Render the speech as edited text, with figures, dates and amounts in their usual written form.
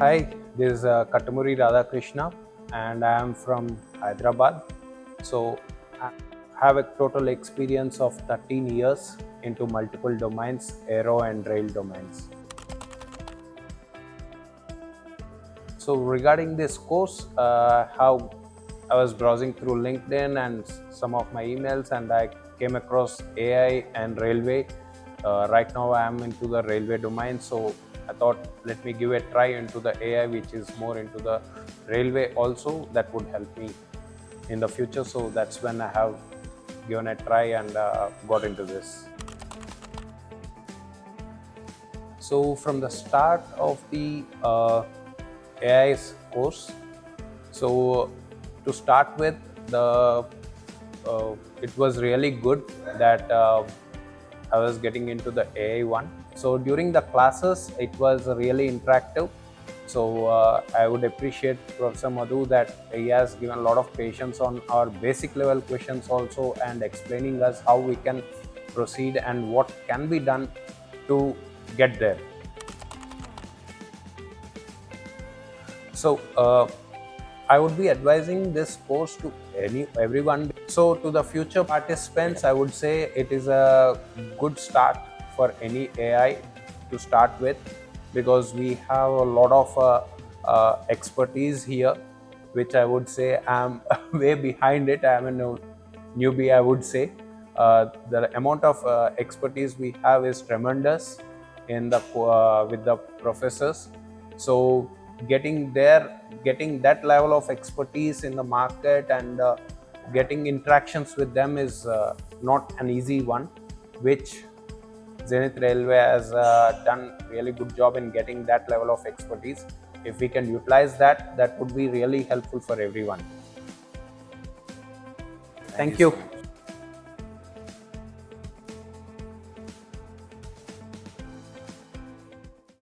Hi, this is Kattamuri Radha Krishna and I am from Hyderabad. So I have a total experience of 13 years into multiple domains, aero and rail domains. So regarding this course, how I was browsing through LinkedIn and some of my emails and I came across AI and railway. Right now I am into the railway domain, so I thought let me give a try into the AI, which is more into the railway also. That would help me in the future. So that's when I have given a try and got into this. So from the start of the AI's course, so to start with, it was really good that I was getting into the AI one. So during the classes, it was really interactive. So I would appreciate Professor Madhu that he has given a lot of patience on our basic level questions also and explaining us how we can proceed and what can be done to get there. So I would be advising this course to everyone. So to the future participants, I would say it is a good start for any AI to start with, because we have a lot of expertise here, which I would say I'm way behind it. I'm a newbie, I would say. The amount of expertise we have is tremendous in the with the professors. So getting that level of expertise in the market and getting interactions with them is not an easy one, which Zenith Railway has done really good job in getting that level of expertise. If we can utilize that, that would be really helpful for everyone. Thank you.